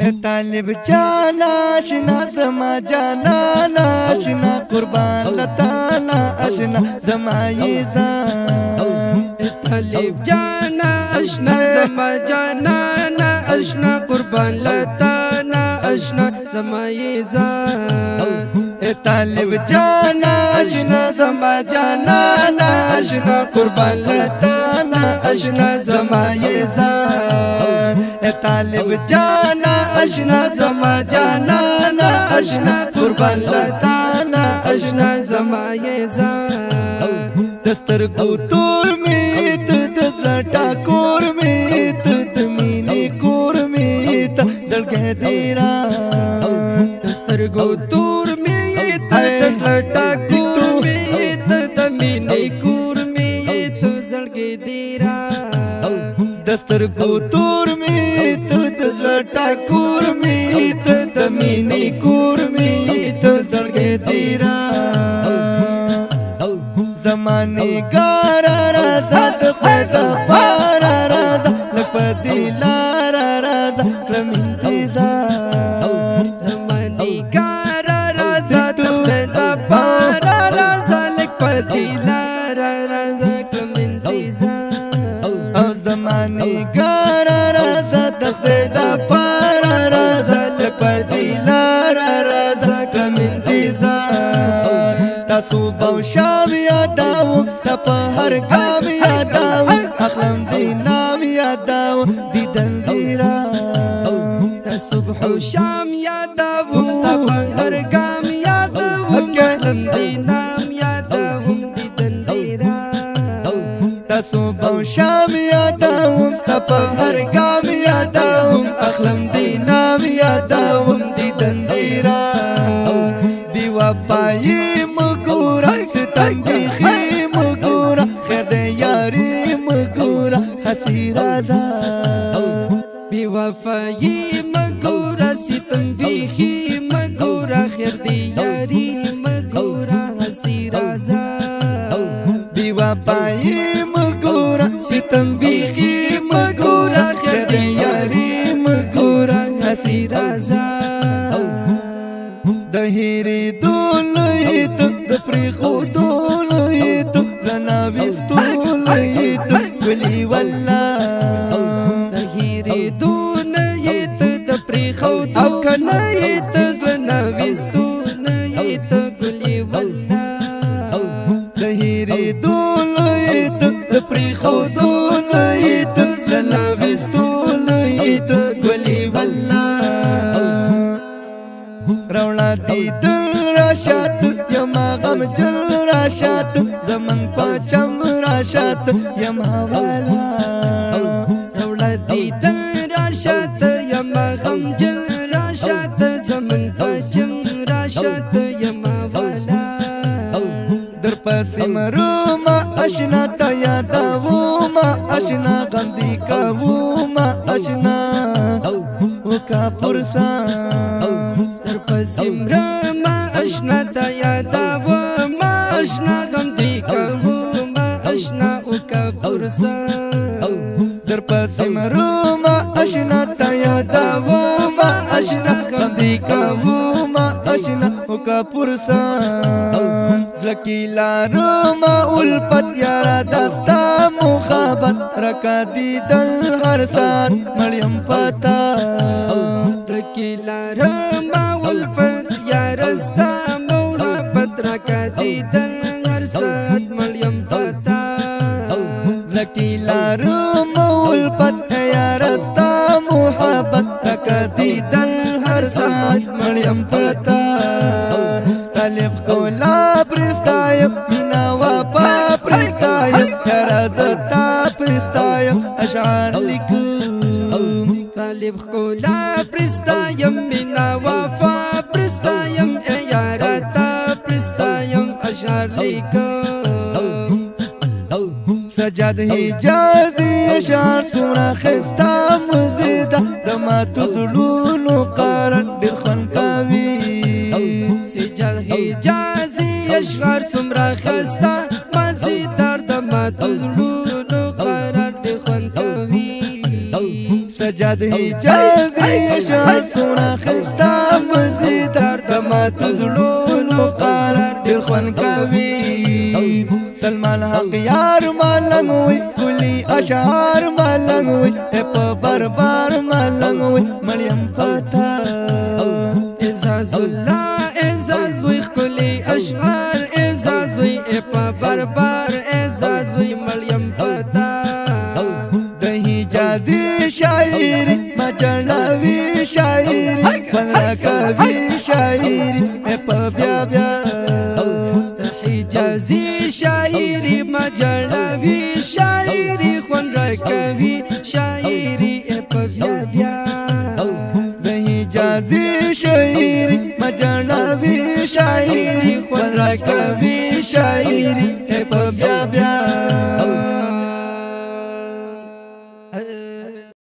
طالب جانا اشنا زما جانا اشنا قربان لتانا اشنا زما يزان طالب جانا اشنا زما جانا اشنا قربان لتانا اشنا زما يزان طالب جانا اشنا زما جانا اشنا قربان لتانا اشنا زما يزان طالب جانا اشنا زما جانا اشنا قربان لتانا اشنا زما يزان دسترګو تور می ته دزلټا کور می ته تمینی کور می ته زړګې دیرا دسترګو تور می ته دزلټا کور می ته تمینی کور می ته زړګې دیرا دسترګو تور می ته دزلټا کور می ته تمینی کور می ته زړګې دیرا زماني ګار راځه د خدا پار راځه لپدی لار راځه کلم انتظار زماني ګار راځه د خدا پار راځه لپدی لار راځه کلم انتظار او زماني ګار راځه د خدا پار راځه لپدی لار راځه کلم انتظار تاسو بو شام یاداو تا په هر ګام یاداو اخلم دی نام یاداو دیدن دیرا صبح و شام یاداو تا په هر ګام یاداو اخلم دی نام یاداو دیدن دیرا تاسو بو شام یاداو تا په هر ګام یاداو اخلم دی نام یاداو دیدن دیرا بی وفای تنبیخی مگورا خیر دے یاری مگورا حسی رازا بی وفایی مگورا سی تنبیخی مگورا خیر دے یاری مگورا حسی رازا بی وفایی مگورا سی تنبیخی مگورا خیر دے یاری مگورا حسی رازا دهیری دولویت دپری خودولویت لناویستولویت ولی والله دهیری دولویت دپری خودولویت لناویستولویت ولی والله دهیری دولویت دپری خودولویت لناویستولویت ولی والله رولا دی دل راشات یما غم جل راشات زمن پاچم راشات یما والا رولا دی دل راشات یما غم جل راشات زمن پاچم راشات یما والا در پسی مروما اشنا تا یاداوما اشنا غم دی کاوما اشنا وکا پرسان سمرا ما اشنا تا یاداو ما اشنا غم دی کهو ما اشنا اوکا پرسا در پسمرو ما اشنا تا یاداو ما اشنا غم دی کهو ما اشنا اوکا پرسا لکی لارو ما الفت یارا دستا مخابت رکا دی دل هر سات مریم پتا لکی لارو ما الفت یا رستا محبت رکا دیدن هر ساعت مریم پتا لکی لارو الفت یا رستا محبت رکا دیدن هر ساعت مریم پتا طالب کولا پرستایم مینا وفا پرستایم کرازتا پرستایم اشعار لکم طالب کولا پرستایم مینا وفا پرستایم ایارتا پرستایم اشعار لیکم سجاد حجازی اشعار سورا خستا مزیدہ دماتو زلونو قارن برخون کاوی سجاد حجازی اشعار سورا خستا مزیدار دماتو زلونو قارن برخون کاوی سجاد یاد حجازي شعر سونا خستا مزیدار دمات زړونو قرار ډېر خوند کوي سلمان حق یار ملنګوي کلی اشعار ملنګوي په بربار ملنګوي مریم پتا اعزاز الله اعزازوي کلی اشعار اعزازوي په بربار اعزازوي مریم پتا د حجازي شاعري مجنوي شاعري ملکوي شاعري په بیا بیا حجازي شاعري مجنوي شاعري خوند راکوي شاعري